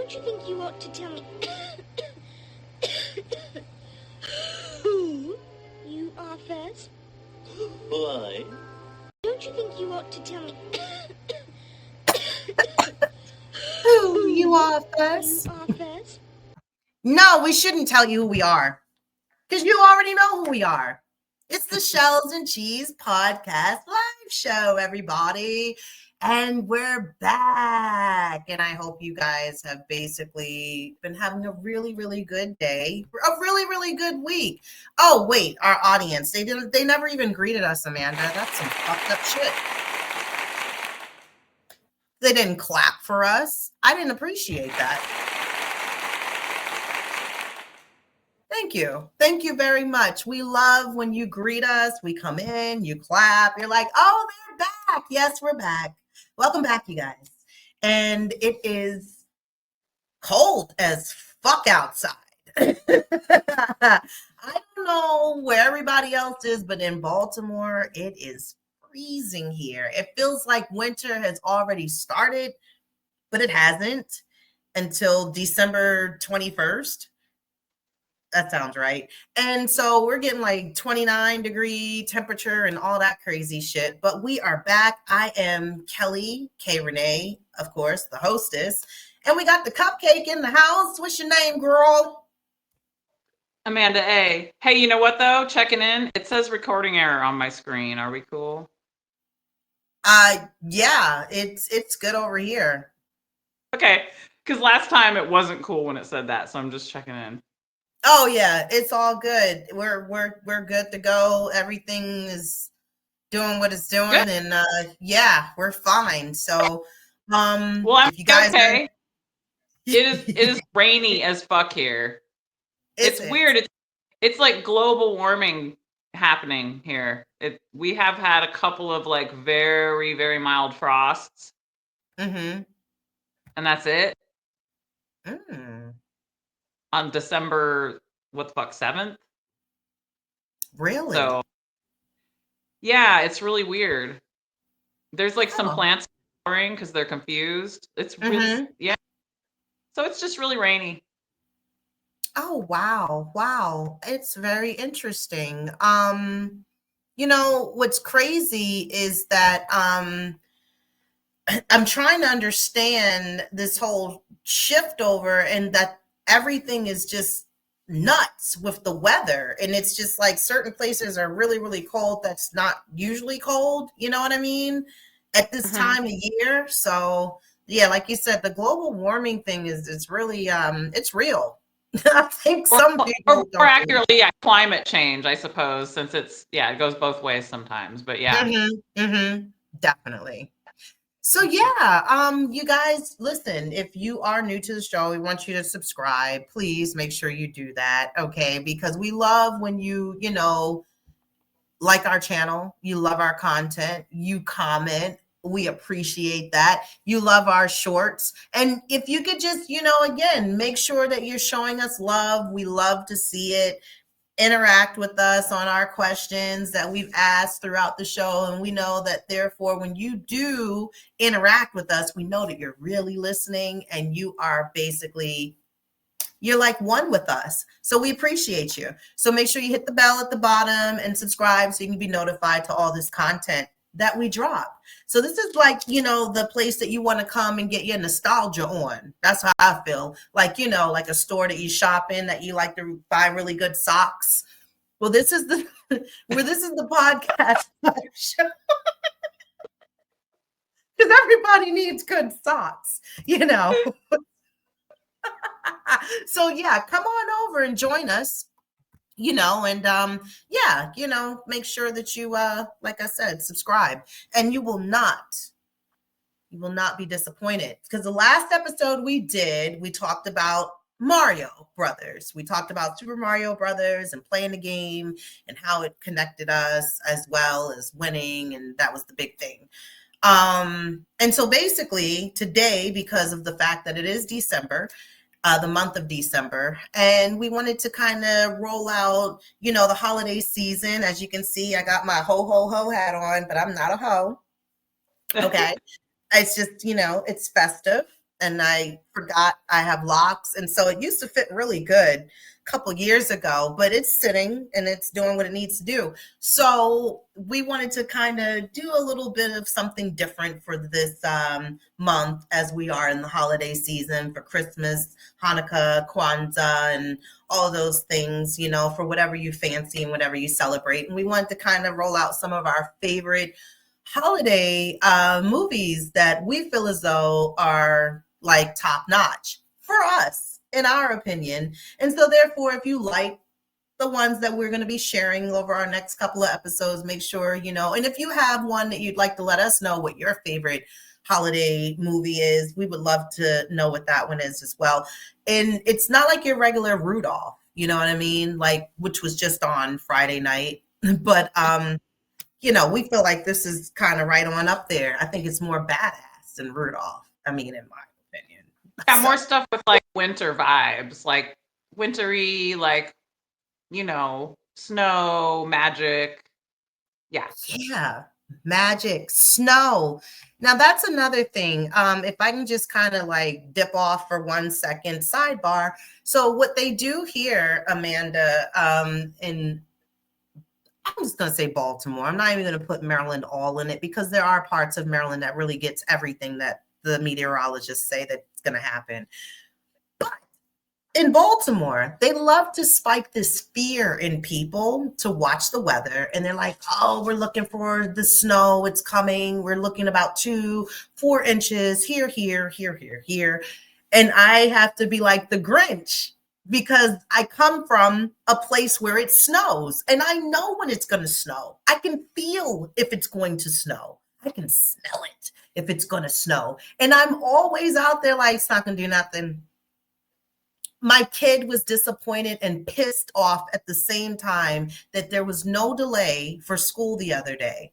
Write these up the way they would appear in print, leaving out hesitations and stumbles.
Don't you think you ought to tell me who you are first? Why? Don't you think you ought to tell me who you are first? You are first? No, we shouldn't tell you who we are, because you already know who we are. It's the Shelz and Cheez podcast live show, everybody. And we're back. And I hope you guys have basically been having a really, really good day, a really, really good week. Oh, wait, our audience. They never even greeted us, Amanda. That's some fucked up shit. They didn't clap for us. I didn't appreciate that. Thank you. Thank you very much. We love when you greet us. We come in, you clap. You're like, oh, they're back. Yes, we're back. Welcome back, you guys. And it is cold as fuck outside. I don't know where everybody else is, but in Baltimore, it is freezing here. It feels like winter has already started, but it hasn't until December 21st. That sounds right. And so we're getting like 29-degree temperature and all that crazy shit. But we are back. I am Kelly K. Renee, of course, the hostess. And we got the cupcake in the house. What's your name, girl? Amanda A. Hey, you know what though? Checking in. It says recording error on my screen. Are we cool? Yeah, it's good over here. Okay. Because last time it wasn't cool when it said that, so I'm just checking in. Oh yeah, it's all good. We're good to go. Everything is doing what it's doing, good. And yeah, we're fine. So well, I'm if you guys okay. It is rainy as fuck here. It's weird. It's like global warming happening here. We have had a couple of like very, very mild frosts. Mm-hmm. And that's it. Mm. On December, 7th? Really? So, yeah, it's really weird. There's like some plants flowering because they're confused. It's really, yeah. So it's just really rainy. Oh, wow. Wow. It's very interesting. You know, what's crazy is that I'm trying to understand this whole shift over, and that everything is just nuts with the weather. And it's just like certain places are really, really cold. That's not usually cold. You know what I mean? At this time of year. So yeah, like you said, the global warming thing is really, it's real. I think some people or accurately, yeah, climate change, I suppose, since it goes both ways sometimes, but yeah. Definitely. So yeah, you guys, listen, if you are new to the show, we want you to subscribe. Please make sure you do that, okay? Because we love when you like our channel, you love our content, you comment. We appreciate that. You love our shorts. And if you could just, again, make sure that you're showing us love. We love to see it. Interact with us on our questions that we've asked throughout the show. And we know that therefore, when you do interact with us, we know that you're really listening and you are basically, you're like one with us. So we appreciate you. So make sure you hit the bell at the bottom and subscribe so you can be notified to all this content that we drop. So this is like, the place that you want to come and get your nostalgia on. That's how I feel. Like, like a store that you shop in that you like to buy really good socks. Well, this is the podcast show. Because everybody needs good socks, So yeah, come on over and join us. And make sure that you, like I said, subscribe, and you will not be disappointed, because the last episode we talked about Mario Brothers. We talked about Super Mario Brothers and playing the game and how it connected us as well as winning. And that was the big thing. And so basically today, because of the fact that it is December, the month of December, and we wanted to kind of roll out, the holiday season. As you can see, I got my ho ho ho hat on, but I'm not a hoe. Okay. It's just, it's festive. and I forgot I have locks. And so it used to fit really good a couple years ago, but it's sitting and it's doing what it needs to do. So we wanted to kind of do a little bit of something different for this month as we are in the holiday season for Christmas, Hanukkah, Kwanzaa, and all those things, you know, for whatever you fancy and whatever you celebrate. And we wanted to kind of roll out some of our favorite holiday movies that we feel as though are like top notch for us, in our opinion. And so, therefore, if you like the ones that we're going to be sharing over our next couple of episodes, make sure, you know, and if you have one that you'd like to let us know what your favorite holiday movie is, we would love to know what that one is as well. And it's not like your regular Rudolph, you know what I mean? Like, which was just on Friday night. But, you know, we feel like this is kind of right on up there. I think it's more badass than Rudolph. I mean, in my opinion. Yeah, more stuff with like winter vibes, like wintry, like, you know, snow, magic. Yeah. Yeah. Magic, snow. Now that's another thing. If I can just kind of like dip off for 1 second, sidebar. So what they do here, Amanda, in I'm just going to say Baltimore. I'm not even going to put Maryland all in it because there are parts of Maryland that really gets everything that the meteorologists say that's going to happen. But in Baltimore, they love to spike this fear in people to watch the weather. And they're like, oh, we're looking for the snow. It's coming. We're looking about 2-4 inches here, here, here, here, here. And I have to be like the Grinch because I come from a place where it snows and I know when it's going to snow. I can feel if it's going to snow. I can smell it if it's going to snow. And I'm always out there like, it's not going to do nothing. My kid was disappointed and pissed off at the same time that there was no delay for school the other day.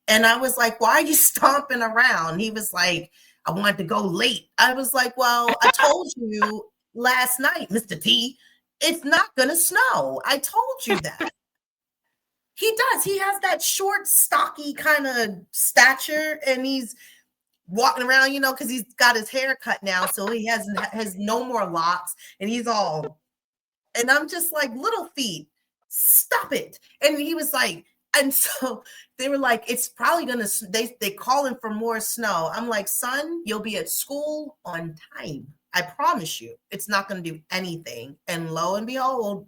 And I was like, why are you stomping around? He was like, I wanted to go late. I was like, well, I told you last night, Mr. T, it's not going to snow. I told you that. He does. He has that short, stocky kind of stature, and he's walking around, you know, because he's got his hair cut now, so he has no more locks, and he's all, and I'm just like, little feet, stop it. And he was like, and so they were like, it's probably gonna, they calling for more snow. I'm like, son, you'll be at school on time. I promise you, it's not gonna do anything. And lo and behold,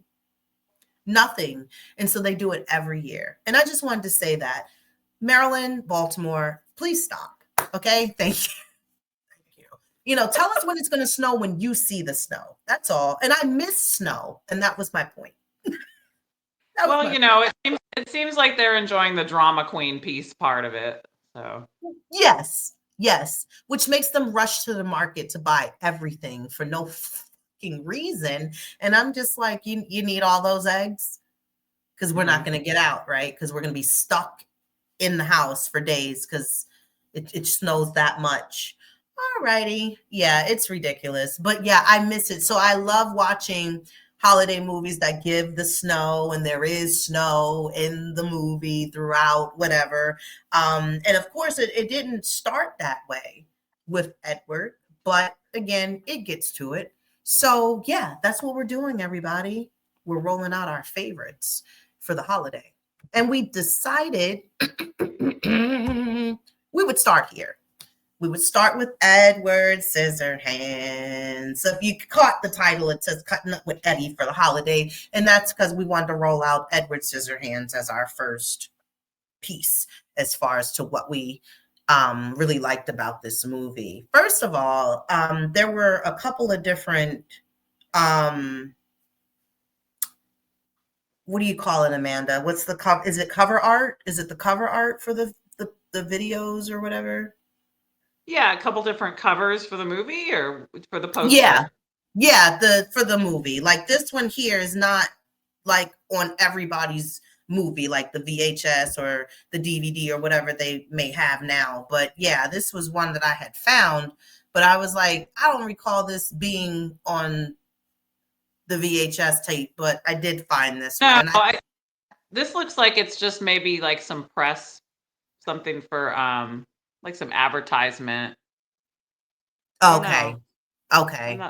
nothing. And so they do it every year. And I just wanted to say that Maryland, Baltimore, please stop. Okay, thank you. Thank you. You know, tell us when it's going to snow when you see the snow. That's all. And I miss snow, and that was my point. Well, you know, it seems like they're enjoying the drama queen piece part of it. So yes, which makes them rush to the market to buy everything for no fucking reason. And I'm just like, you need all those eggs because we're not going to get out, right? Because we're going to be stuck in the house for days because it snows that much. All righty. Yeah, it's ridiculous. But yeah, I miss it. So I love watching holiday movies that give the snow, and there is snow in the movie throughout, whatever. And of course, it didn't start that way with Edward. But again, it gets to it. So yeah, that's what we're doing, everybody. We're rolling out our favorites for the holiday. And we decided we would start here. We would start with Edward Scissorhands. So if you caught the title, it says Cutting Up with Eddy for the holiday. And that's because we wanted to roll out Edward Scissorhands as our first piece as far as to what we really liked about this movie. First of all, there were a couple of different, what do you call it, Amanda? What's the cover? Is it cover art? Is it the cover art for the videos or whatever? yeah, a couple different covers for the movie or for the poster. Yeah, for the movie. Like this one here is not like on everybody's movie, like the VHS or the DVD or whatever they may have now. But yeah, this was one that I had found, but I was like, I don't recall this being on the VHS tape, but I did find this one. This looks like it's just maybe like some press, something for like some advertisement. Okay. Okay.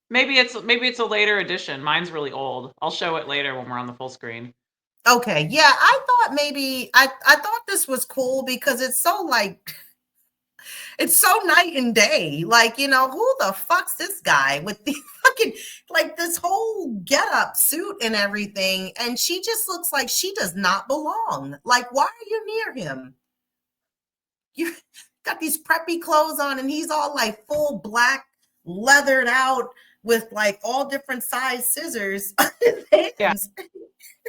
Maybe it's a later edition. Mine's really old. I'll show it later when we're on the full screen. Okay. Yeah, I thought maybe I thought this was cool because it's so like it's so night and day. Like, who the fuck's this guy with the fucking like this whole get up suit and everything? And she just looks like she does not belong. Like, why are you near him? You got these preppy clothes on and he's all like full black, leathered out with like all different size scissors. Yeah.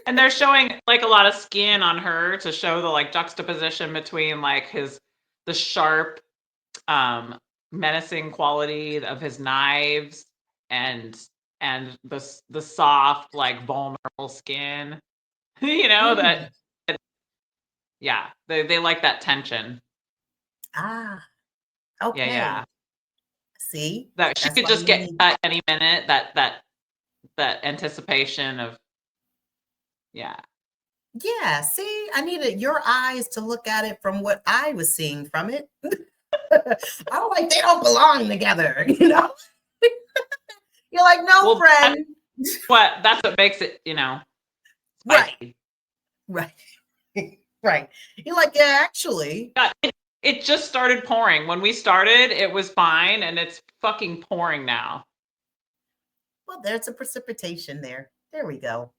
And they're showing like a lot of skin on her to show the like juxtaposition between like the sharp, menacing quality of his knives and the soft, like vulnerable skin. That yeah, they like that tension. Ah, okay. Yeah. See, that she could just get at any minute. That anticipation of yeah. See, I needed your eyes to look at it from what I was seeing from it. I'm like, they don't belong together, You're like, no, friend. That's what makes it, spicy. Right. Right. You're like, yeah, actually. It just started pouring. When we started, it was fine, and it's fucking pouring now. Well, there's a precipitation there. There we go.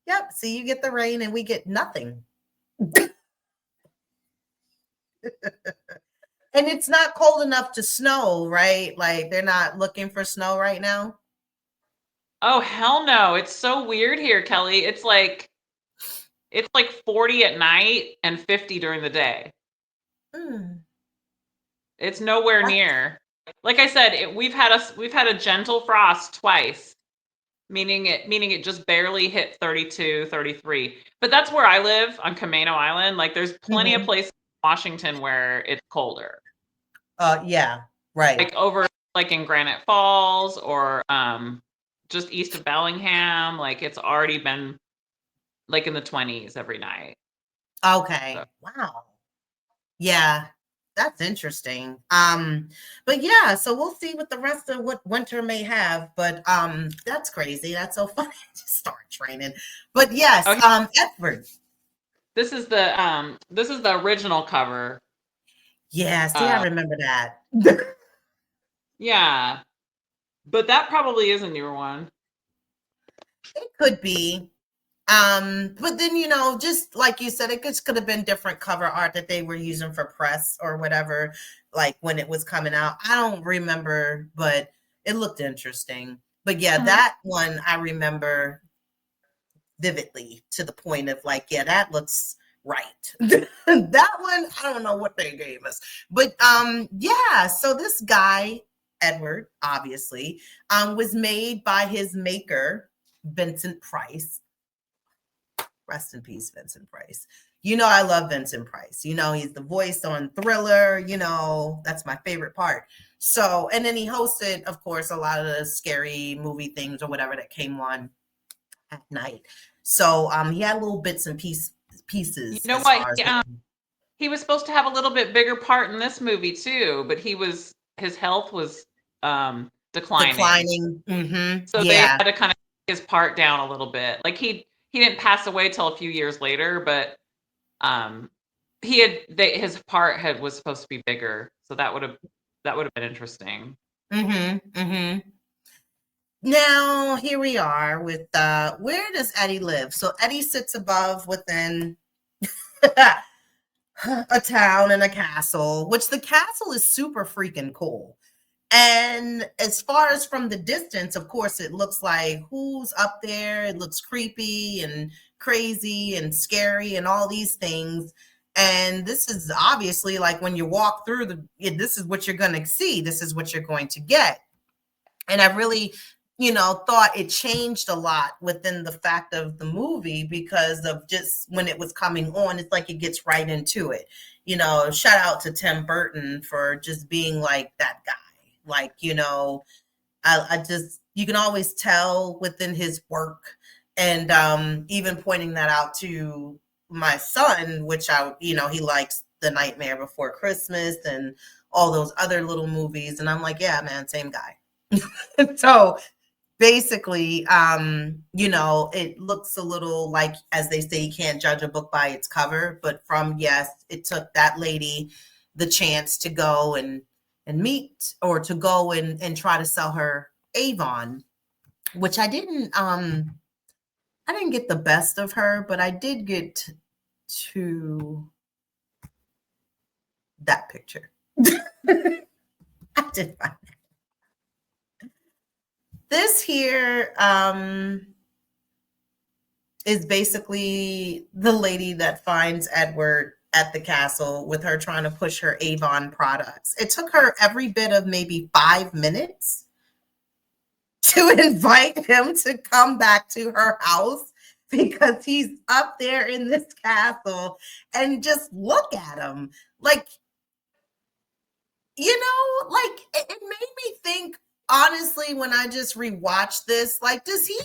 Yep. See, you get the rain and we get nothing. And it's not cold enough to snow, right? Like they're not looking for snow right now. Oh, hell no. It's so weird here, Kelly. It's like 40 at night and 50 during the day. It's nowhere near. Like I said, we've had a gentle frost twice. Meaning it just barely hit 32, 33. But that's where I live on Camano Island. Like there's plenty of places in Washington where it's colder. Yeah, right. Like over like in Granite Falls or just east of Bellingham. Like it's already been like in the 20s every night. Okay. So. Wow. Yeah. That's interesting. But yeah, so we'll see what the rest of what winter may have. But that's crazy. That's so funny to start training. But yes, okay. Edward. This is the original cover. Yeah, see, I remember that. Yeah. But that probably is a newer one. It could be. But then, just like you said, it just could have been different cover art that they were using for press or whatever, like when it was coming out. I don't remember, but it looked interesting. But yeah, that one I remember vividly to the point of like, yeah, that looks right. That one, I don't know what they gave us. But yeah, so this guy, Edward, obviously, was made by his maker, Vincent Price. Rest in peace, Vincent Price. I love Vincent Price. He's the voice on Thriller. That's my favorite part. So, and then he hosted, of course, a lot of the scary movie things or whatever that came on at night. So, he had little bits and pieces. You know what? He was supposed to have a little bit bigger part in this movie too, but his health was declining. Mm-hmm. So they had to kind of take his part down a little bit. Like he didn't pass away till a few years later, but his part was supposed to be bigger, so that would have been interesting. Now here we are with where does Eddy live? So Eddy sits above within a town and a castle, which the castle is super freaking cool. And as far as from the distance, of course, it looks like who's up there. It looks creepy and crazy and scary and all these things. And this is obviously like when you walk through this is what you're going to see. This is what you're going to get. And I really, thought it changed a lot within the fact of the movie because of just when it was coming on, it's like it gets right into it. Shout out to Tim Burton for just being like that guy. Like, I just, you can always tell within his work and even pointing that out to my son, which he likes The Nightmare Before Christmas and all those other little movies. And I'm like, yeah, man, same guy. So basically, you know, it looks a little like, as they say, you can't judge a book by its cover, but from, yes, it took that lady the chance to go and meet, or to go and try to sell her Avon, which I didn't get the best of her, but I did get to that picture. I did find this here is basically the lady that finds Edward at the castle with her trying to push her Avon products. It took her every bit of maybe 5 minutes to invite him to come back to her house, because he's up there in this castle, and just look at him. Like, you know, like it made me think, honestly, when I just rewatched this, like, does he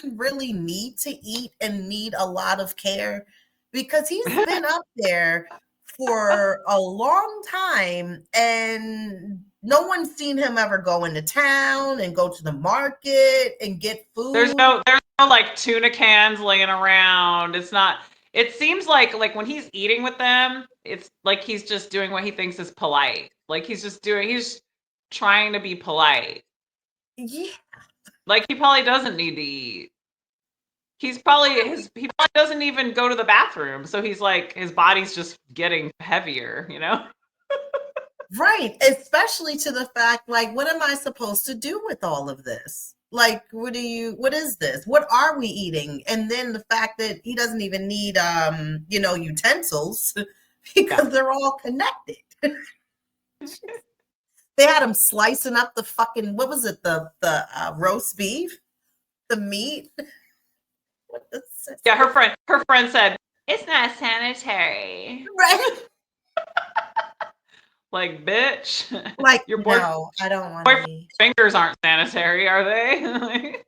even really need to eat and need a lot of care? Because he's been up there for a long time, and no one's seen him ever go into town and go to the market and get food. There's no like tuna cans laying around. It's not. It seems like when he's eating with them, it's like he's just doing what he thinks is polite. Like he's trying to be polite. Yeah. Like he probably doesn't need to eat. He probably doesn't even go to the bathroom. So he's like, his body's just getting heavier, you know? Right. Especially to the fact, like, what am I supposed to do with all of this? Like, what is this? What are we eating? And then the fact that he doesn't even need, you know, utensils, because they're all connected. They had him slicing up the fucking, what was it? The roast beef, the meat. Yeah, her friend said, it's not sanitary. Right. Like, bitch. Like, your no, I don't want to. Fingers aren't sanitary, are they?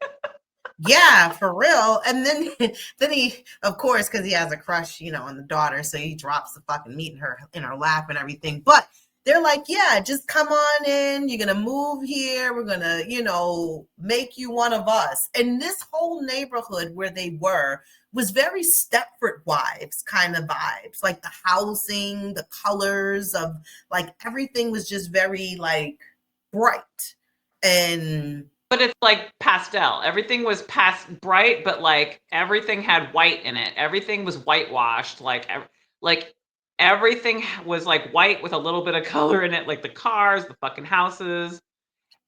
Yeah, for real. And then he, of course, because he has a crush, you know, on the daughter, so he drops the fucking meat in her lap and everything. But they're like, yeah, just come on in. You're gonna move here. We're gonna, you know, make you one of us. And this whole neighborhood where they were was very Stepford Wives kind of vibes. Like the housing, the colors of, like, everything was just very like bright. But it's like pastel. Everything was bright, but like everything had white in it. Everything was whitewashed. Like everything was like white with a little bit of color in it, like the cars, the fucking houses.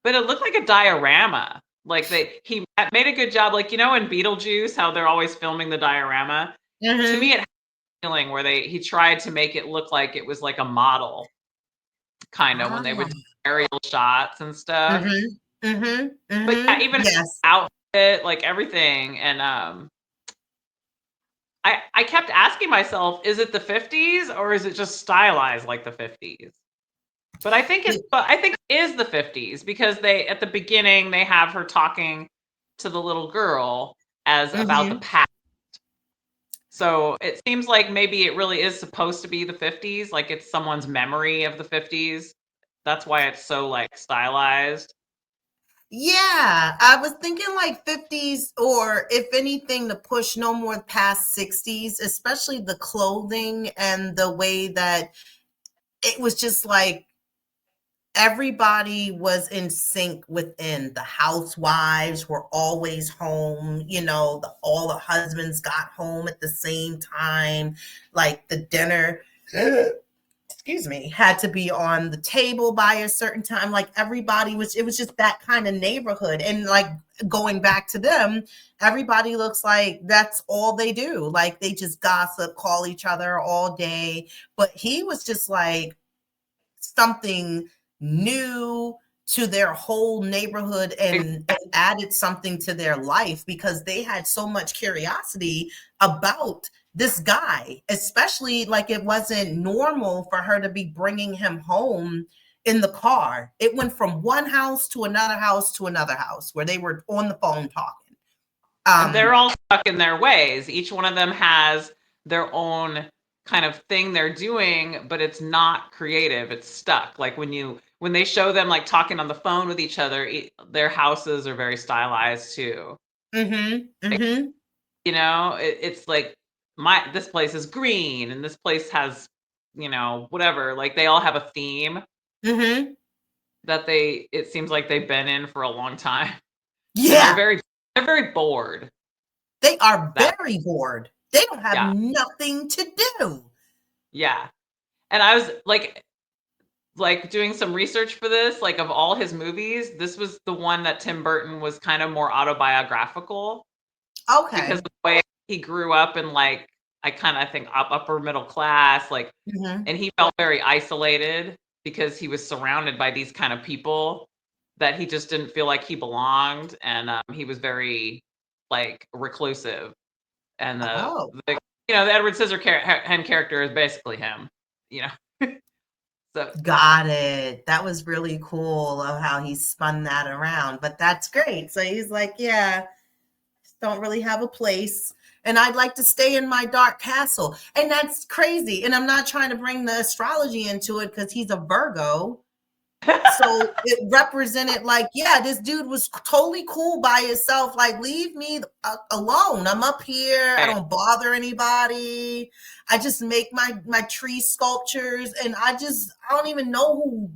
But it looked like a diorama. Like he made a good job. Like, you know, in Beetlejuice, how they're always filming the diorama. Mm-hmm. To me, it had a feeling where he tried to make it look like it was like a model, kind of, when they would do aerial shots and stuff. Mm-hmm. Mm-hmm. Mm-hmm. But yeah, even his outfit, like everything, and I kept asking myself, is it the 50s or is it just stylized like the 50s? But I think it is the 50s, because at the beginning they have her talking to the little girl as about the past. So it seems like maybe it really is supposed to be the 50s, like it's someone's memory of the 50s. That's why it's so like stylized. Yeah, I was thinking like 50s, or if anything, to push no more past 60s, especially the clothing and the way that it was just like everybody was in sync within. The housewives were always home, you know, all the husbands got home at the same time, like the dinner excuse me, had to be on the table by a certain time. Like everybody it was just that kind of neighborhood. And like going back to them, everybody looks like that's all they do. Like they just gossip, call each other all day. But he was just like something new to their whole neighborhood, and added something to their life, because they had so much curiosity about this guy, especially like it wasn't normal for her to be bringing him home in the car. It went from one house to another house to another house where they were on the phone talking. And they're all stuck in their ways. Each one of them has their own kind of thing they're doing, but it's not creative. It's stuck. Like when they show them like talking on the phone with each other, their houses are very stylized too. Mm-hmm. You know, it's like this place is green and this place has, you know, whatever. Like they all have a theme that it seems like they've been in for a long time. Yeah. And they're very bored. They are very bored. They don't have nothing to do. Yeah. And I was like doing some research for this, like of all his movies, this was the one that Tim Burton was kind of more autobiographical. Okay. Because of the way he grew up in like, I think upper middle class, like, and he felt very isolated because he was surrounded by these kind of people that he just didn't feel like he belonged. And he was very like reclusive. And the you know, the Edward Scissorhands character is basically him, you know. So got it. That was really cool of how he spun that around, but that's great. So he's like, yeah, don't really have a place, and I'd like to stay in my dark castle. And that's crazy. And I'm not trying to bring the astrology into it because he's a Virgo. So it represented like, yeah, this dude was totally cool by himself. Like, leave me alone. I'm up here. I don't bother anybody. I just make my tree sculptures, and I don't even know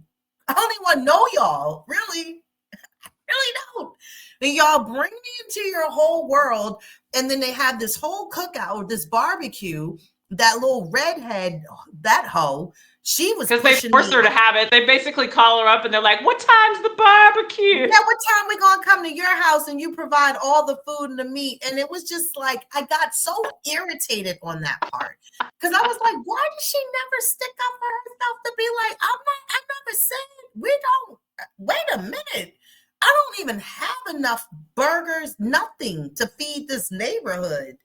I don't even want to know y'all. Really, I really don't. And y'all bring me into your whole world, and then they have this whole cookout or this barbecue. That little redhead, that hoe, she was because they force her to have it. They basically call her up and they're like, "What time's the barbecue? Yeah, what time we gonna come to your house and you provide all the food and the meat?" And it was just like, I got so irritated on that part because I was like, why does she never stick up for herself to be like, I never said we don't. Wait a minute. I don't even have enough burgers, nothing to feed this neighborhood.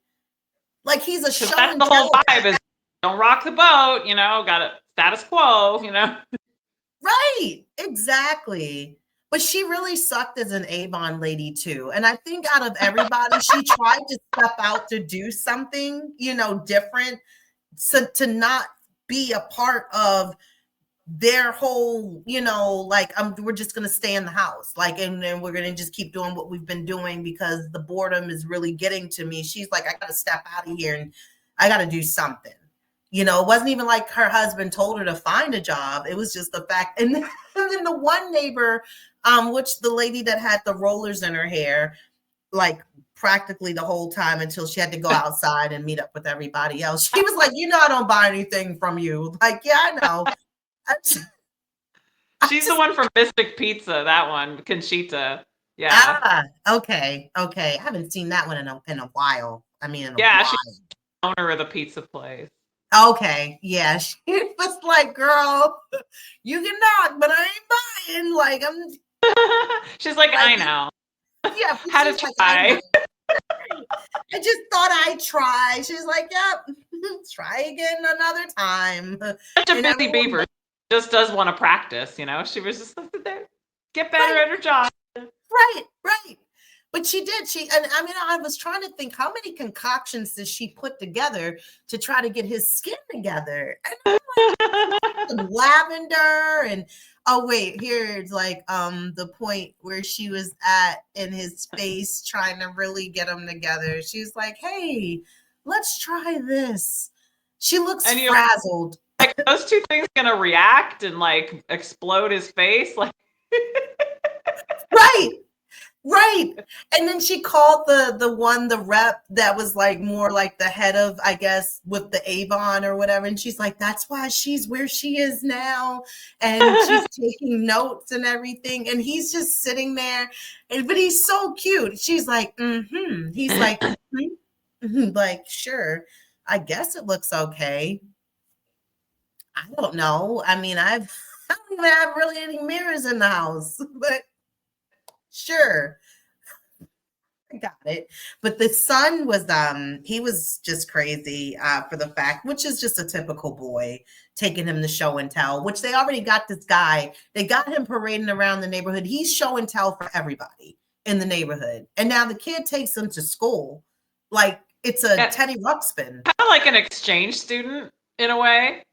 Like, he's a show that's and the tell. whole vibe is don't rock the boat, you know, got it status quo, you know. Right, exactly. But she really sucked as an Avon lady too. And I think out of everybody, she tried to step out to do something, you know, different, so to not be a part of their whole, you know, like, we're just going to stay in the house, like, and then we're going to just keep doing what we've been doing because the boredom is really getting to me. She's like, I got to step out of here and I got to do something. You know, it wasn't even like her husband told her to find a job. It was just the fact. And then the one neighbor, which the lady that had the rollers in her hair, like practically the whole time until she had to go outside and meet up with everybody else. She was like, you know, I don't buy anything from you. Like, yeah, I know. She's the one from Mystic Pizza, that one, Conchita. Yeah. Okay. I haven't seen that one in a while. I mean, in a while. She's the owner of the pizza place. Okay, yeah. She was like, girl, you can knock, but I ain't buying. Like, she's like, I know. Yeah. How to try. I just thought I'd try. She's like, yep, try again another time. Such a busy beaver. Just does want to practice, you know. She was just like, get better at her job. Right. But she did. And I mean, I was trying to think, how many concoctions did she put together to try to get his skin together? And I'm like, lavender and here's like the point where she was at in his face trying to really get them together. She's like, hey, let's try this. She looks frazzled. Like, those two things gonna react and like explode his face, like. Right. And then she called the rep that was like more like the head of, I guess, with the Avon or whatever. And she's like, that's why she's where she is now. And she's taking notes and everything. And he's just sitting there. But he's so cute. She's like, He's like, like, sure. I guess it looks okay. I don't know. I mean, I don't even have really any mirrors in the house, but sure. I got it. But the son was, he was just crazy for the fact, which is just a typical boy, taking him to show and tell, which they already got this guy. They got him parading around the neighborhood. He's show and tell for everybody in the neighborhood. And now the kid takes him to school. Like, it's a Teddy Ruxpin. Kind of like an exchange student in a way.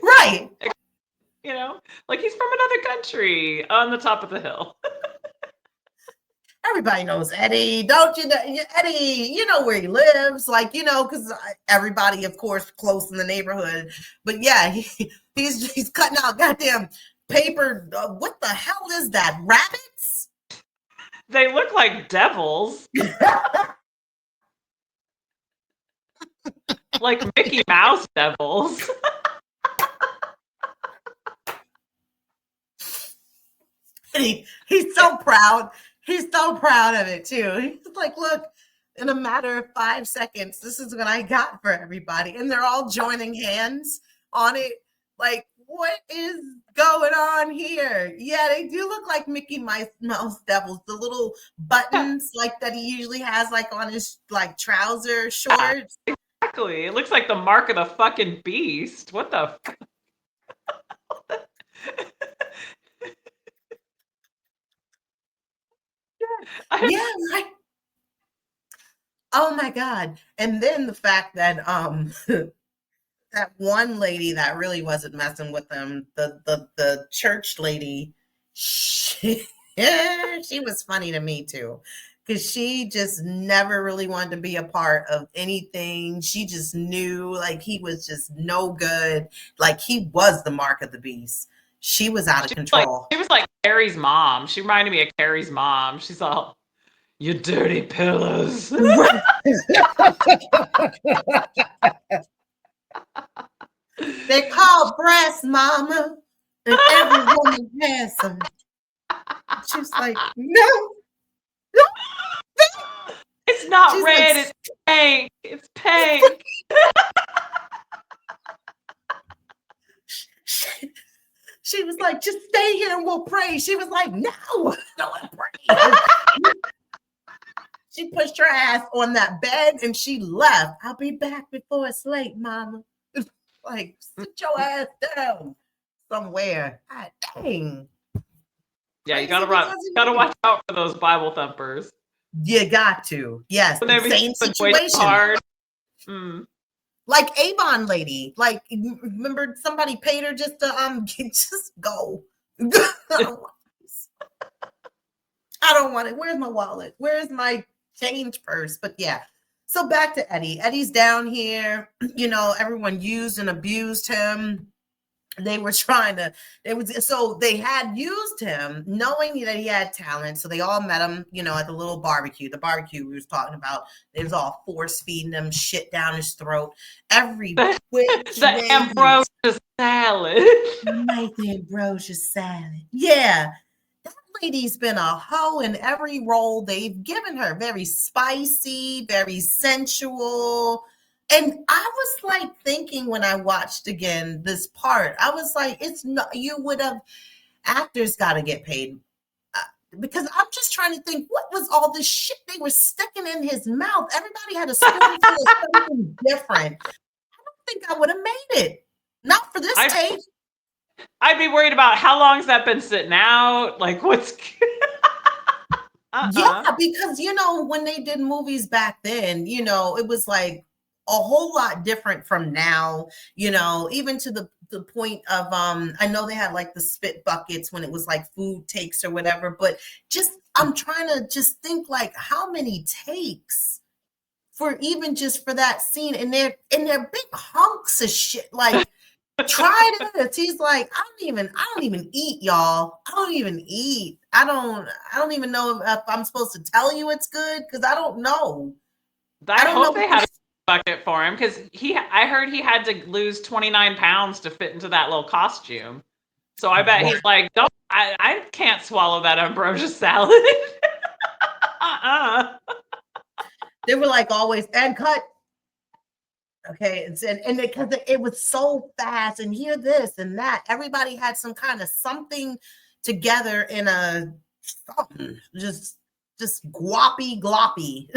Right. You know, like he's from another country on the top of the hill. Everybody knows Eddy, don't you know? Eddy, you know where he lives, like, you know, because everybody, of course, close in the neighborhood. But yeah, he's cutting out goddamn paper. What the hell is that? Rabbits? They look like devils. Like Mickey Mouse devils. He's so proud. He's so proud of it too. He's like, look, in a matter of 5 seconds, this is what I got for everybody. And they're all joining hands on it. Like, what is going on here? Yeah, they do look like Mickey Mouse devils. The little buttons like that he usually has like on his like trouser shorts. Exactly. It looks like the mark of the fucking beast. What the Yeah, right. Oh my God. And then the fact that that one lady that really wasn't messing with them, the church lady, she was funny to me too. Because she just never really wanted to be a part of anything. She just knew like he was just no good. Like he was the mark of the beast. She was out of control. She was like Carrie's mom. She reminded me of Carrie's mom. She's all, you dirty pillars. They call breast mama, and every woman has them. She was like, no. It's not She's red, like, it's pink. It's pink. She was like, just stay here and we'll pray. She was like, no, I don't want to pray. She pushed her ass on that bed and she left. I'll be back before it's late, mama. Like, sit your ass down somewhere. God dang. Yeah, you gotta watch out for those Bible thumpers. You got to. Yes. Same situation. Hard. Like Avon lady. Like, remember somebody paid her just to just go. I don't want it. Where's my wallet? Where's my change purse? But yeah. So back to Eddy. Eddy's down here. You know, everyone used and abused him. They were trying to, they had used him knowing that he had talent. So they all met him, you know, at the little barbecue, the barbecue we was talking about. It was all force feeding him shit down his throat. Every which the ambrosia salad. Nice ambrosia salad. Yeah. That lady's been a hoe in every role they've given her. Very spicy, very sensual. And I was like thinking when I watched again this part, I was like, it's not, you would have, actors got to get paid. Because I'm just trying to think, what was all this shit they were sticking in his mouth? Everybody had a spoonful of something different. I don't think I would have made it. Not for this tape. I'd be worried about how long's that been sitting out? Like, what's... Yeah, because, you know, when they did movies back then, you know, it was like, a whole lot different from now, you know, even to the point of I know they had like the spit buckets when it was like food takes or whatever, but just I'm trying to just think like how many takes for even just for that scene, and they're big hunks of shit. Like, try this. He's like, I don't even eat, y'all. I don't even eat. I don't even know if I'm supposed to tell you it's good because I don't know. I hope they had a bucket for him because I heard he had to lose 29 pounds to fit into that little costume. So I bet he's like, I can't swallow that ambrosia salad. They were like always, and cut. Okay, and because it was so fast, and here this and that, everybody had some kind of something together in a something, just gloppy, gloppy.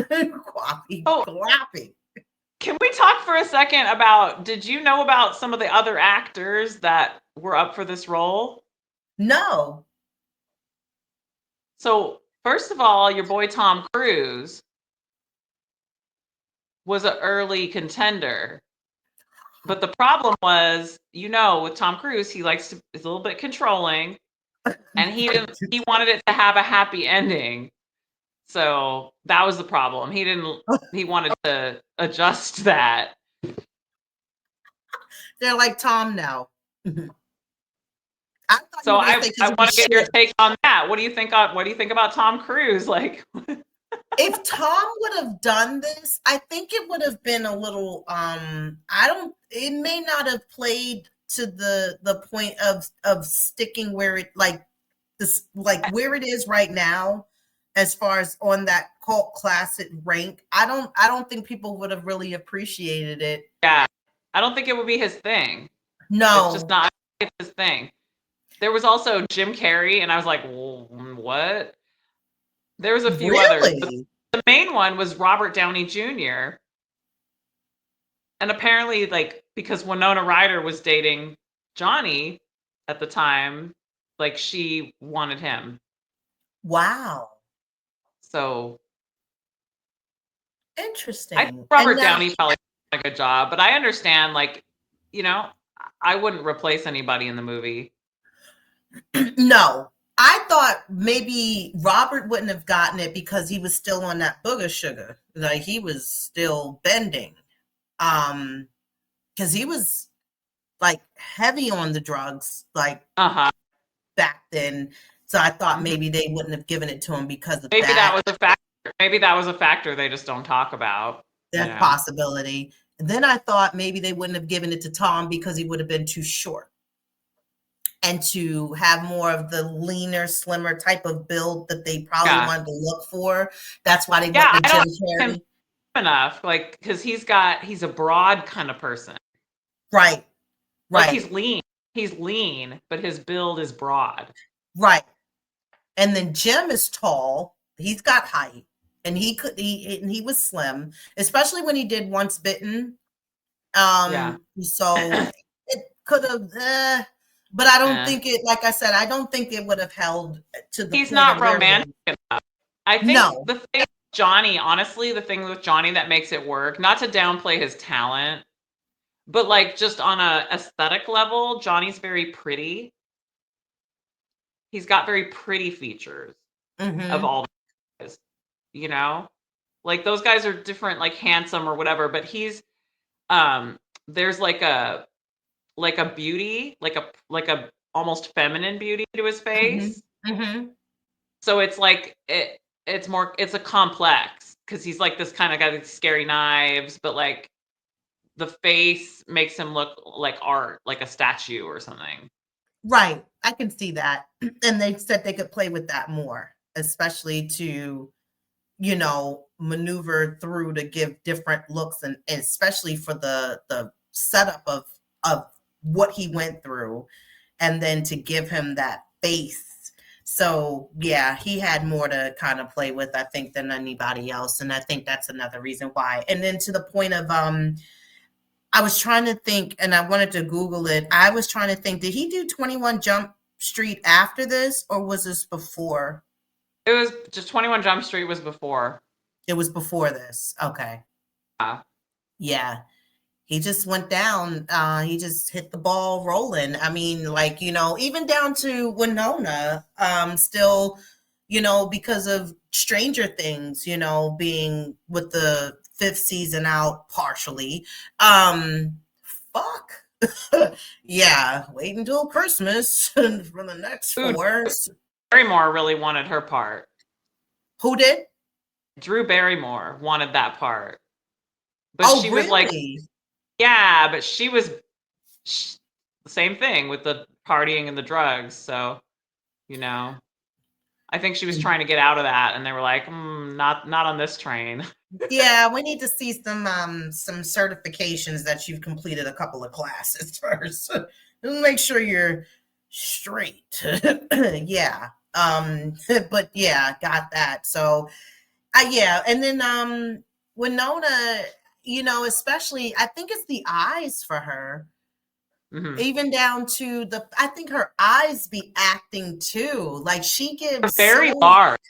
Can we talk for a second about, did you know about some of the other actors that were up for this role? No. So, first of all, your boy Tom Cruise was an early contender. But the problem was, with Tom Cruise, he is a little bit controlling, and he wanted it to have a happy ending. So that was the problem. He wanted to adjust that. They're like Tom now. So I want to get your take on that. What do you think about Tom Cruise? Like, if Tom would have done this, I think it would have been a little it may not have played to the point of sticking where it where it is right now, as far as on that cult classic rank. I don't think people would have really appreciated it. Yeah. I don't think it would be his thing. No. It's just not his thing. There was also Jim Carrey, and I was like, what? There was a few others. The main one was Robert Downey Jr. And apparently, because Winona Ryder was dating Johnny at the time, she wanted him. Wow. So interesting. I think Robert Downey probably did a good job, but I understand, I wouldn't replace anybody in the movie. No, I thought maybe Robert wouldn't have gotten it because he was still on that booger sugar. Like, he was still bending. Because he was heavy on the drugs, back then. So I thought maybe they wouldn't have given it to him because of maybe that. That was a factor. Maybe that was a factor they just don't talk about. That's a possibility. And then I thought maybe they wouldn't have given it to Tom because he would have been too short. And to have more of the leaner, slimmer type of build that they probably wanted to look for. That's why they went with Jim Carrey. Enough, because he's a broad kind of person. Right. He's lean, but his build is broad. Right. And then Jim is tall. He's got height, and he was slim, especially when he did Once Bitten. So it could have, but I don't think it, like I said, I don't think it would have held to the He's not romantic enough. I think the thing with Johnny, honestly, the thing with Johnny that makes it work, not to downplay his talent, but just on a aesthetic level, Johnny's very pretty. He's got very pretty features of all the guys, those guys are different, handsome or whatever, but he's, there's a beauty, like a almost feminine beauty to his face. So it's it's a complex, because he's this kind of guy with scary knives, but the face makes him look like art, like a statue or something. Right. I can see that. And they said they could play with that more, especially to, maneuver through to give different looks, and especially for the setup of what he went through, and then to give him that face. So yeah, he had more to kind of play with, I think, than anybody else. And I think that's another reason why. And then to the point of, I was trying to think, and I wanted to Google it. I was trying to think, did he do 21 Jump Street after this, or was this before? It was just 21 Jump Street was before. It was before this. Okay. Yeah. He just went down. He just hit the ball rolling. I mean, even down to Winona, still, because of Stranger Things, being with the 5th season out partially. Yeah, wait until Christmas for the next 4. Barrymore really wanted her part. Who did? Drew Barrymore wanted that part. But she was really? Yeah, but she was the same thing with the partying and the drugs. So, I think she was trying to get out of that, and they were like, not on this train. Yeah, we need to see some certifications that you've completed a couple of classes first. Make sure you're straight. Yeah. But yeah, got that. So yeah. And then Winona, especially, I think it's the eyes for her. Even down to I think her eyes be acting too. She gives very large.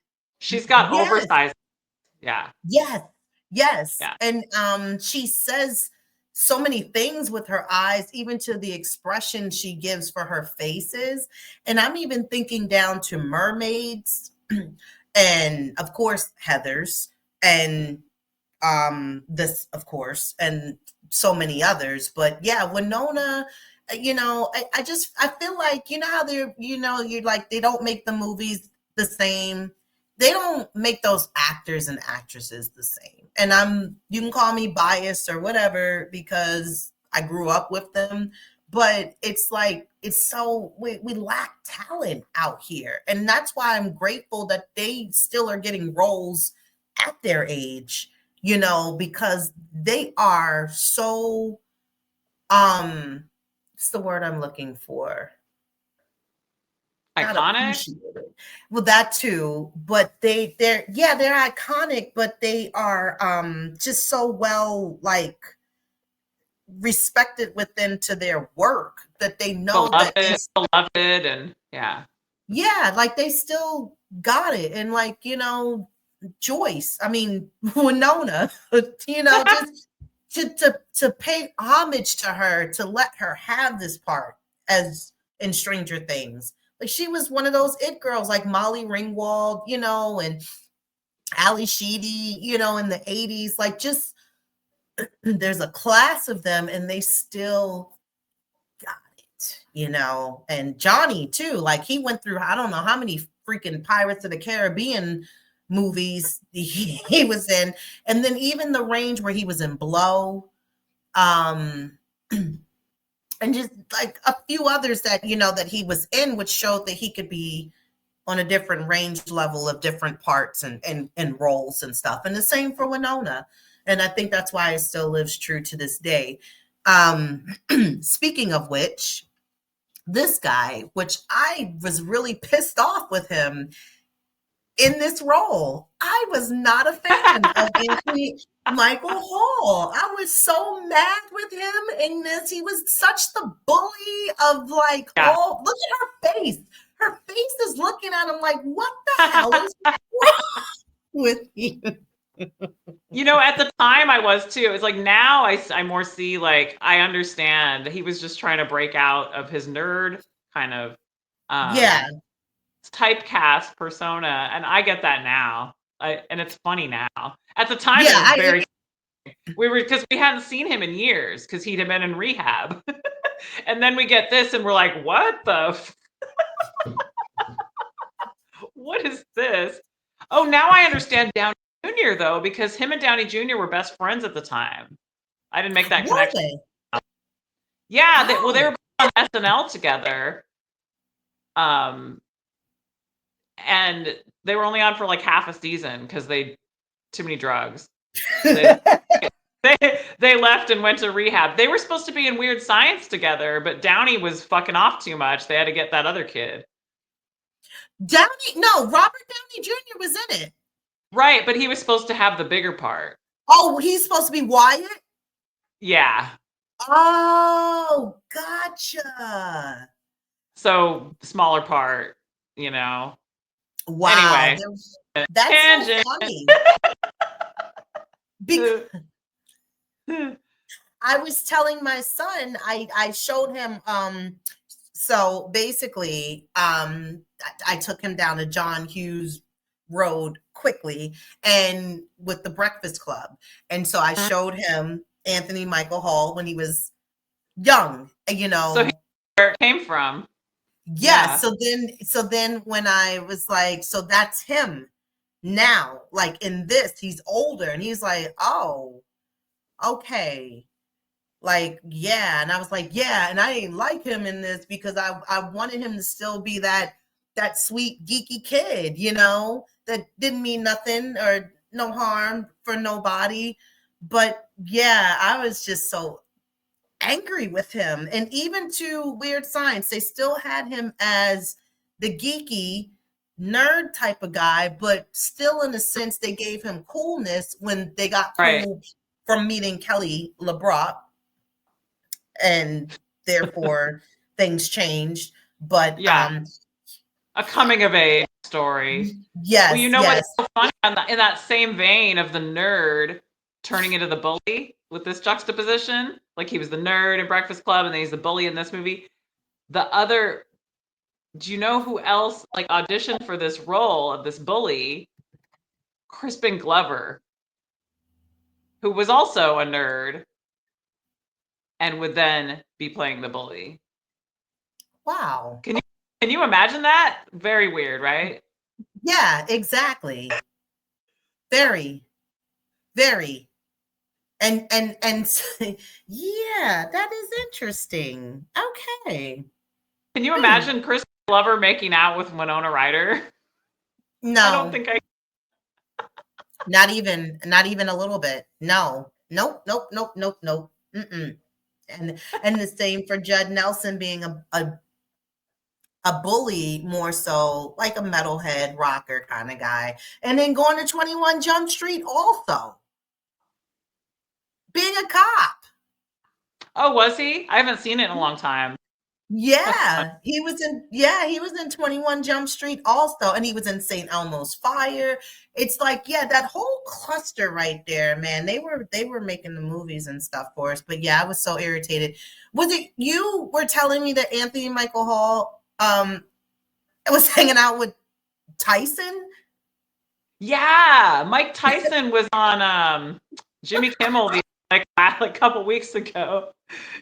She's got oversized. Yeah. Yes. Yeah. And she says so many things with her eyes, even to the expression she gives for her faces. And I'm even thinking down to mermaids and of course Heathers and this of course and so many others. But yeah, Winona, I feel like, you know how they're, you're like, they don't make the movies the same. They don't make those actors and actresses the same. And you can call me biased or whatever because I grew up with them, but it's like, we lack talent out here. And that's why I'm grateful that they still are getting roles at their age, because they are so, what's the word I'm looking for? Iconic. Well, that too, but they're iconic, but they are just so well like respected within to their work that they know beloved and yeah, like they still got it. And like, Joyce, I mean Winona, just to pay homage to her, to let her have this part as in Stranger Things. Like she was one of those it girls like Molly Ringwald, and Ali Sheedy, in the 80s. Like just there's a class of them and they still got it, and Johnny too. Like he went through, I don't know how many freaking Pirates of the Caribbean movies he was in. And then even the range where he was in Blow, and just like a few others that, that he was in, which showed that he could be on a different range level of different parts and roles and stuff. And the same for Winona. And I think that's why it still lives true to this day. Speaking of which, this guy, which I was really pissed off with him in this role. I was not a fan of Anthony Michael Hall. I was so mad with him in this. He was such the bully of like, oh, look at her face. Her face is looking at him like, what the hell is wrong with you? At the time I was too. It's like now I more see like I understand he was just trying to break out of his nerd kind of typecast persona, and I get that now. And it's funny now. At the time, it was because we hadn't seen him in years because he'd have been in rehab, and then we get this, and we're like, "What the? What is this?" Oh, now I understand Downey Jr. though, because him and Downey Jr. were best friends at the time. I didn't make that connection. Yeah, they were on SNL together. And they were only on for like half a season because too many drugs. They left and went to rehab. They were supposed to be in Weird Science together, but Downey was fucking off too much. They had to get that other kid. Robert Downey Jr. was in it. Right, but he was supposed to have the bigger part. Oh, he's supposed to be Wyatt? Yeah. Oh, gotcha. So, smaller part, Wow. Anyway, that's tangent. So funny. Because I was telling my son, I showed him, so basically, I took him down to John Hughes Road quickly and with the Breakfast Club. And so I showed him Anthony Michael Hall when he was young, So where it came from. Yeah. So then when I was like, so that's him now, like in this, he's older and he's like, oh, okay. Like, yeah. And I was like, yeah. And I didn't like him in this because I wanted him to still be that sweet geeky kid, that didn't mean nothing or no harm for nobody. But yeah, I was just so angry with him. And even to Weird Science, they still had him as the geeky nerd type of guy, but still in a sense they gave him coolness when they got cool from meeting Kelly LeBrock, and therefore things changed. But a coming of age story. Yes. Well, what's so funny in that same vein of the nerd turning into the bully with this juxtaposition. Like he was the nerd in Breakfast Club and then he's the bully in this movie. Do you know who else like auditioned for this role of this bully? Crispin Glover, who was also a nerd and would then be playing the bully. Wow. Can you imagine that? Very weird, right? Yeah, exactly. Very, very. And yeah, that is interesting. Okay. Can you imagine Chris Glover making out with Winona Ryder? No. I don't think I not even a little bit. No. Nope. Mm-mm. And the same for Judd Nelson being a bully, more so like a metalhead rocker kind of guy. And then going to 21 Jump Street also. Being a cop. Oh, was he? I haven't seen it in a long time. Yeah, he was in 21 Jump Street also, and he was in St. Elmo's Fire. It's like, yeah, that whole cluster right there, man. They were making the movies and stuff for us. But yeah, I was so irritated. Was it you were telling me that Anthony Michael Hall was hanging out with Tyson? Yeah, Mike Tyson was on Jimmy Kimmel like a couple weeks ago.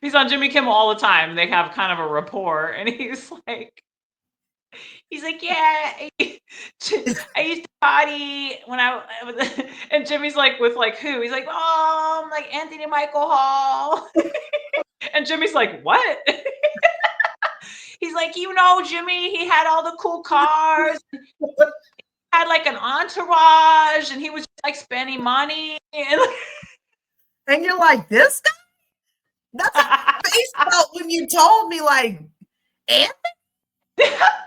He's on Jimmy Kimmel all the time. They have kind of a rapport, and he's like, yeah, I used to party when and Jimmy's like, with like who? He's like, oh, like Anthony Michael Hall. And Jimmy's like, what? He's like, Jimmy, he had all the cool cars. Had like an entourage, and he was just, like spending money. And you're like, this guy? That's how face felt when you told me, like, Anthony?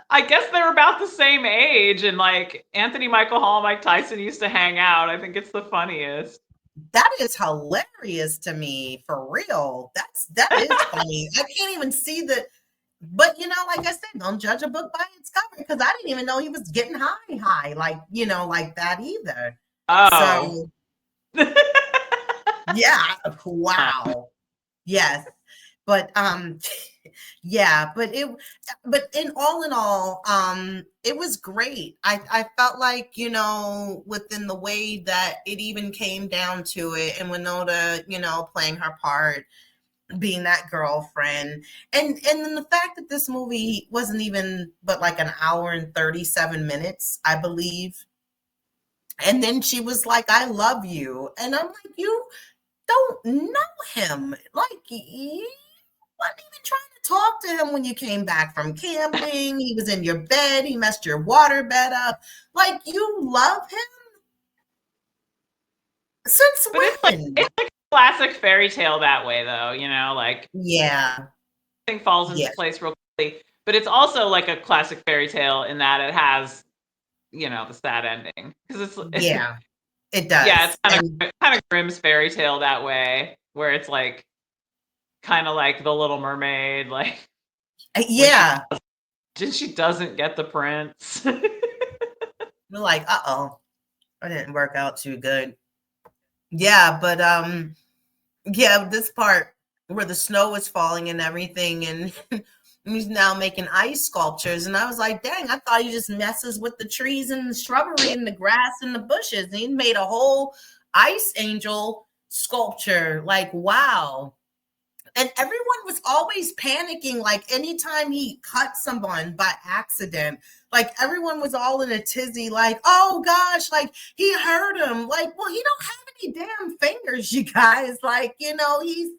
I guess they're about the same age, and like Anthony Michael Hall and Mike Tyson used to hang out. I think it's the funniest. That is hilarious to me, for real. That is funny. I can't even see but like I said, don't judge a book by its cover, because I didn't even know he was getting high, like, like that either. Oh. So yeah, wow. Yes. But yeah, but in all, it was great. I felt like, within the way that it even came down to it, and Winona, playing her part, being that girlfriend, and then the fact that this movie wasn't even but like an hour and 37 minutes, I believe. And then she was like, I love you. And I'm like, you don't know him. Like, you wasn't even trying to talk to him when you came back from camping. He was in your bed. He messed your water bed up. Like, you love him? Since when? It's like a classic fairy tale that way, though, like, yeah, everything falls into place real quickly. But it's also like a classic fairy tale in that it has, the sad ending, because it's yeah, it does. Yeah, it's kind of Grimm's fairy tale that way, where it's like kind of like The Little Mermaid, like, yeah, she doesn't get the prince. We're like, uh-oh, it didn't work out too good. Yeah, but yeah, this part where the snow is falling and everything, and he's now making ice sculptures, and I was like, dang, I thought he just messes with the trees and the shrubbery and the grass and the bushes, and he made a whole ice angel sculpture. Like, wow. And everyone was always panicking, like anytime he cut someone by accident, like everyone was all in a tizzy, like, oh gosh, like he hurt him. Like, well, he don't have any damn fingers, you guys. Like, he's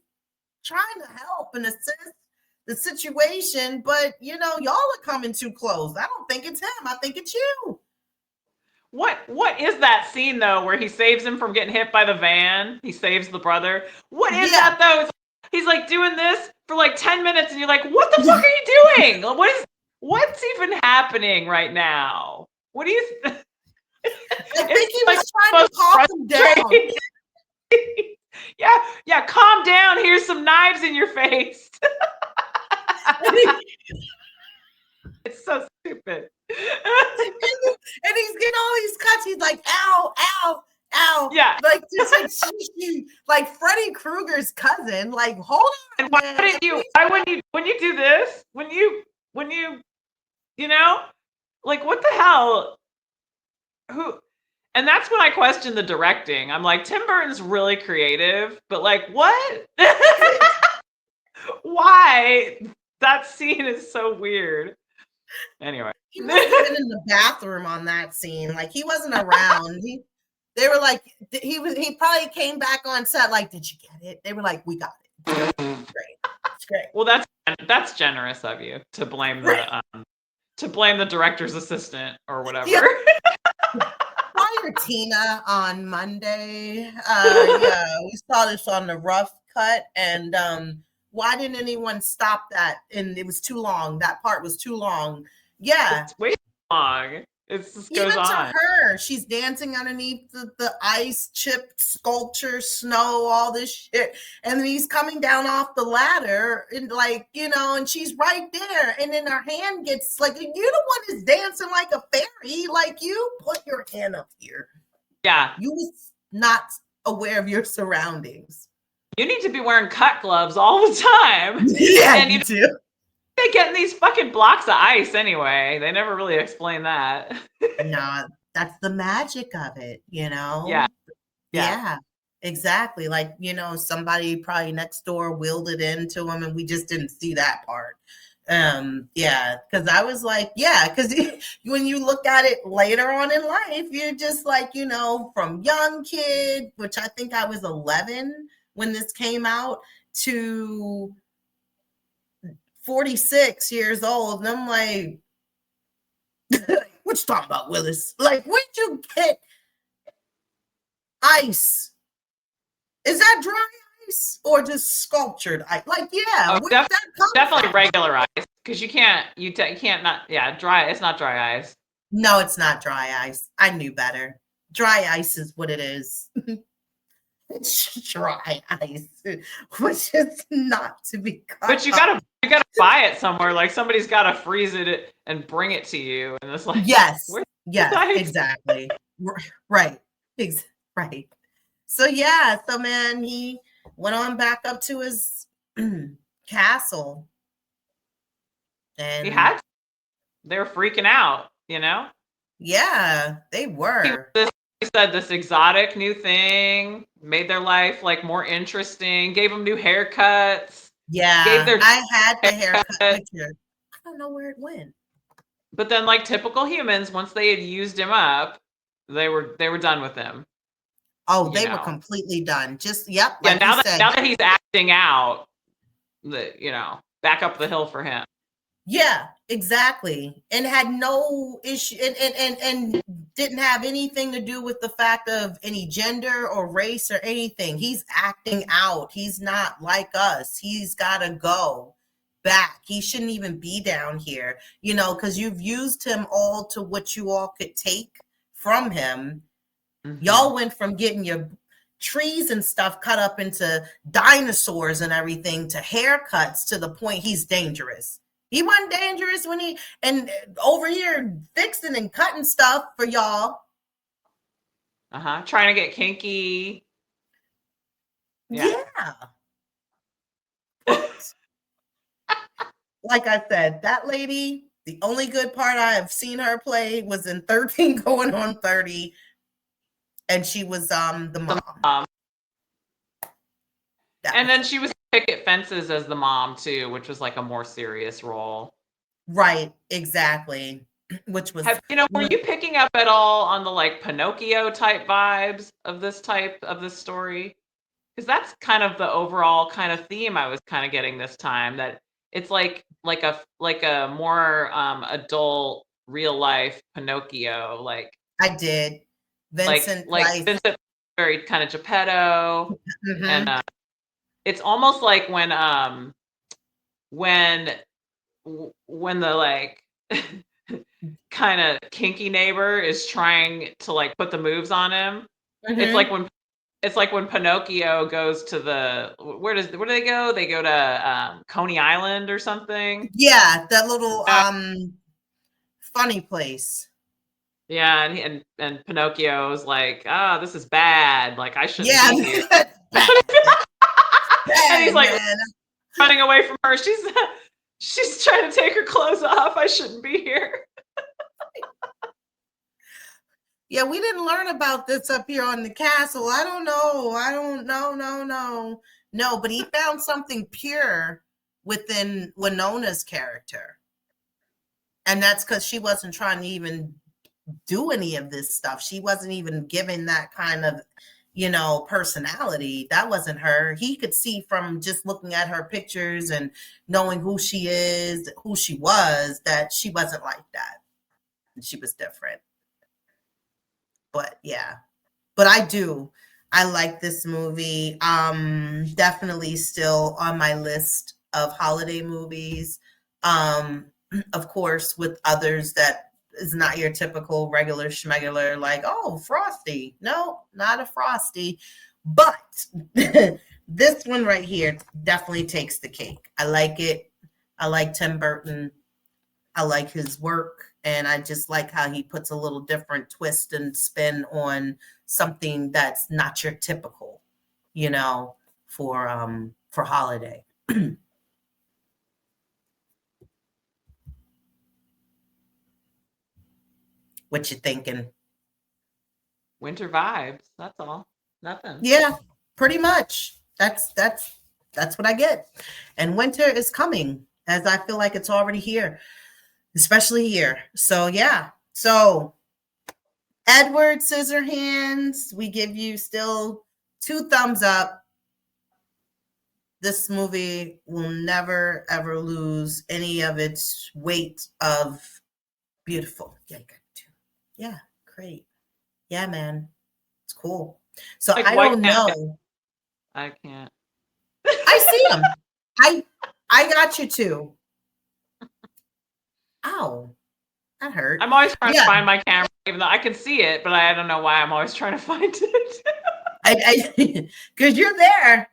trying to help and assist the situation, but y'all are coming too close. I don't think it's him. I think it's you. What is that scene though, where he saves him from getting hit by the van? He saves the brother. What is that though? He's like doing this for like 10 minutes, and you're like, what the fuck are you doing? What's even happening right now? What do you I think he was trying to calm him down. Yeah, calm down. Here's some knives in your face. It's so stupid. And he's getting all these cuts. He's like, ow, ow, how, Yeah. like, just like like Freddy Krueger's cousin. Like, hold on, and why man. wouldn't you? Why when you do this? When you like what the hell? Who? And that's when I question the directing. I'm like, Tim Burton's really creative, but like, what? Why? That scene is so weird. Anyway. He must have been in the bathroom on that scene. Like, he wasn't around. They were like, he probably came back on set like, did you get it? They were like, we got it. It's great. It's great. Well, that's generous of you to blame the director's assistant or whatever. Yeah. Fire Tina on Monday. Yeah, we saw this on the rough cut, and why didn't anyone stop that? And it was too long. That part was too long. Yeah, It's way too long. It just goes even on. to her, she's dancing underneath the ice, chipped sculpture, snow, all this shit, and then he's coming down off the ladder, and like, and she's right there, and then her hand gets like, you're the one that's dancing like a fairy, like, you put your hand up here. Yeah, you was not aware of your surroundings. You need to be wearing cut gloves all the time. Yeah, and you do. They get in these fucking blocks of ice anyway. They never really explain that. No, that's the magic of it, Yeah, exactly. Like, somebody probably next door willed it into him, and we just didn't see that part. Because I was like, because when you look at it later on in life, you're just like, from young kid, which I think I was 11 when this came out, to 46 years old, and I'm like, what you talking about, Willis? Like, where'd you get ice? Is that dry ice or just sculptured ice? Like, definitely regular ice, because you can't dry. It's not dry ice. No, it's not dry ice. I knew better. Dry ice is what it is. It's dry ice, which is not to be cut. But you gotta buy it somewhere. Like, somebody's gotta freeze it and bring it to you, and it's like, yes, exactly, right. So man, he went on back up to his castle, and they were freaking out, Yeah, they were. He said this exotic new thing made their life like more interesting, gave them new haircuts. Yeah, I had the haircut picture. I don't know where it went. But then, like typical humans, once they had used him up, they were done with him. Oh, they were completely done. Just Like now that he's acting out, back up the hill for him. Yeah, exactly. And had no issue and didn't have anything to do with the fact of any gender or race or anything. He's acting out. He's not like us. He's got to go back. He shouldn't even be down here, because you've used him all to what you all could take from him. Mm-hmm. Y'all went from getting your trees and stuff cut up into dinosaurs and everything to haircuts to the point he's dangerous. He wasn't dangerous and over here fixing and cutting stuff for y'all. Trying to get kinky. Yeah. Like I said, that lady, the only good part I have seen her play was in 13 Going on 30. And she was the mom. And then she was picket fences as the mom too, which was like a more serious role. Right, exactly. Which was were you picking up at all on the like Pinocchio type vibes of this story? Because that's kind of the overall kind of theme I was kind of getting this time, that it's like a more adult real life Pinocchio. Like I did. Vincent Vincent, very kind of Geppetto. Mm-hmm. And it's almost like when the like kind of kinky neighbor is trying to like put the moves on him. Mm-hmm. It's like when Pinocchio goes to where do they go? They go to Coney Island or something. Yeah, that little funny place. Yeah, and Pinocchio's like, "Ah, this is bad. Like I shouldn't Yeah, be here." bad, And he's bad, like man. running away from her. She's trying to take her clothes off. I shouldn't be here. Yeah, we didn't learn about this up here on the castle. I don't know. I don't know. No, but he found something pure within Winona's character. And that's because she wasn't trying to even do any of this stuff. She wasn't even given that kind of, personality. That wasn't her. He could see from just looking at her pictures and knowing who she is, who she was, that she wasn't like that. She was different. But yeah. But I like this movie. Definitely still on my list of holiday movies. Of course, with others that is not your typical regular schmegular, like, oh, Frosty. No, not a Frosty. But this one right here definitely takes the cake. I like it. I like Tim Burton. I like his work. And I just like how he puts a little different twist and spin on something that's not your typical, for holiday. What you thinking? Winter vibes. That's all. Nothing. Yeah, pretty much. That's what I get. And winter is coming, as I feel like it's already here, especially here. So yeah. So Edward Scissorhands, we give you still 2 thumbs up. This movie will never, ever lose any of its weight of beautiful. Yeah, you got 2. Yeah, great. Yeah, man. It's cool. So Like I don't know. I can't. I see him. I got you too. Ow. That hurt. I'm always trying to find my camera, even though I can see it, but I don't know why I'm always trying to find it. Because you're there,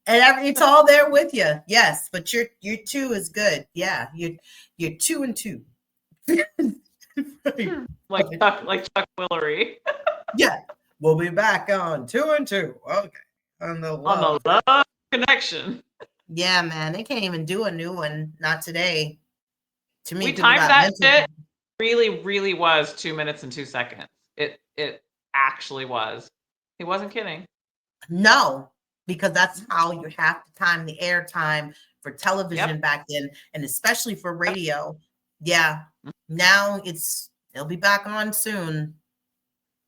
and it's all there with you. Yes, but your 2 is good. Yeah, you're 2 and 2. like Chuck Willery. Yeah, we'll be back on 2 and 2. Okay, on the Love Connection. Yeah, man, they can't even do a new one. Not today. To me, we timed that shit. Really, really was 2 minutes and 2 seconds. It actually was. He wasn't kidding. No, because that's how you have to time the airtime for television back then, and especially for radio. Yeah. Now it'll be back on soon.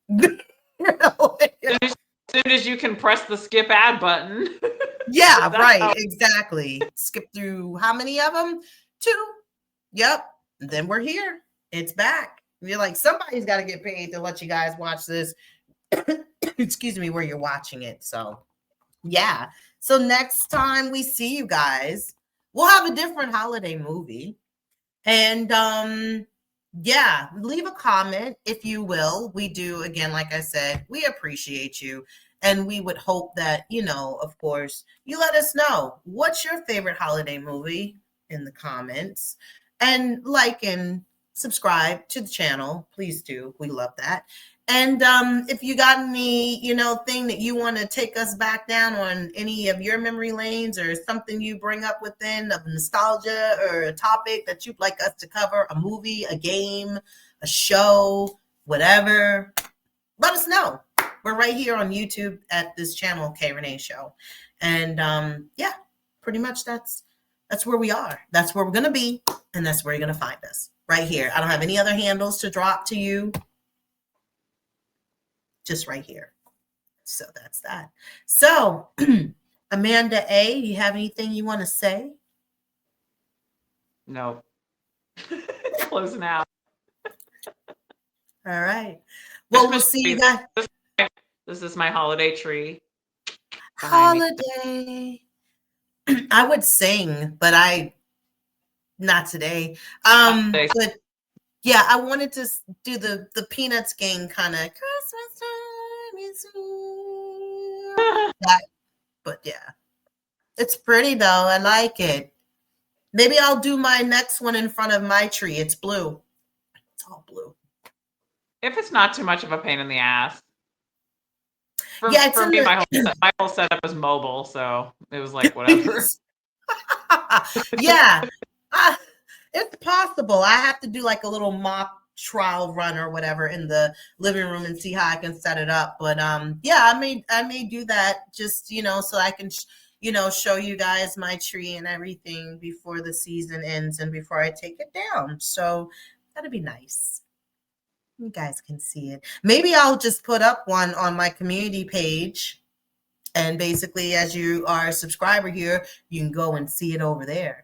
As soon as you can press the skip ad button. Yeah, right. Exactly. Skip through how many of them? 2. Yep. And then we're here. It's back. You're like, somebody's got to get paid to let you guys watch this. Excuse me, where you're watching it. So yeah. So next time we see you guys, we'll have a different holiday movie. And yeah, leave a comment if you will. We do, again, like I said, we appreciate you. And we would hope that, of course, you let us know what's your favorite holiday movie in the comments, and like and subscribe to the channel. Please do. We love that. And if you got any, thing that you want to take us back down on any of your memory lanes, or something you bring up within of nostalgia, or a topic that you'd like us to cover, a movie, a game, a show, whatever, let us know. We're right here on YouTube at this channel, K Renee Show. And yeah, pretty much that's where we are. That's where we're going to be. And that's where you're going to find us, right here. I don't have any other handles to drop to you. Just right here. So that's that. So Amanda A., you have anything you want to say? No. Closing out. All right. Well, we'll see you guys. This is my holiday tree. Holiday. I would sing, but not today. But yeah, I wanted to do the Peanuts game kind of Christmas time is here. But yeah, it's pretty though. I like it. Maybe I'll do my next one in front of my tree. It's blue. It's all blue. If it's not too much of a pain in the ass. For it's me, my whole setup is mobile, so it was like whatever. Yeah, it's possible. I have to do like a little mock trial run or whatever in the living room and see how I can set it up. But yeah, I may do that just so I can show you guys my tree and everything before the season ends and before I take it down. So that'd be nice. You guys can see it. Maybe I'll just put up one on my community page. And basically, as you are a subscriber here, you can go and see it over there.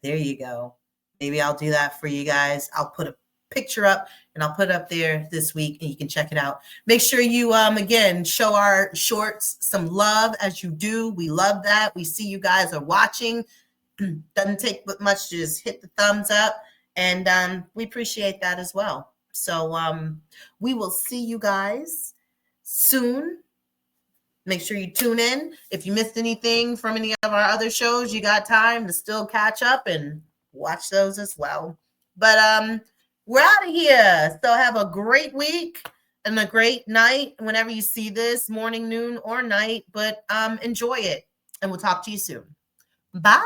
There you go. Maybe I'll do that for you guys. I'll put a picture up and I'll put it up there this week and you can check it out. Make sure you, again, show our shorts some love as you do. We love that. We see you guys are watching. Doesn't take much to just hit the thumbs up. And we appreciate that as well. So we will see you guys soon. Make sure you tune in. If you missed anything from any of our other shows, you got time to still catch up and watch those as well. But we're out of here. So have a great week and a great night whenever you see this, morning, noon, or night. But enjoy it. And we'll talk to you soon. Bye.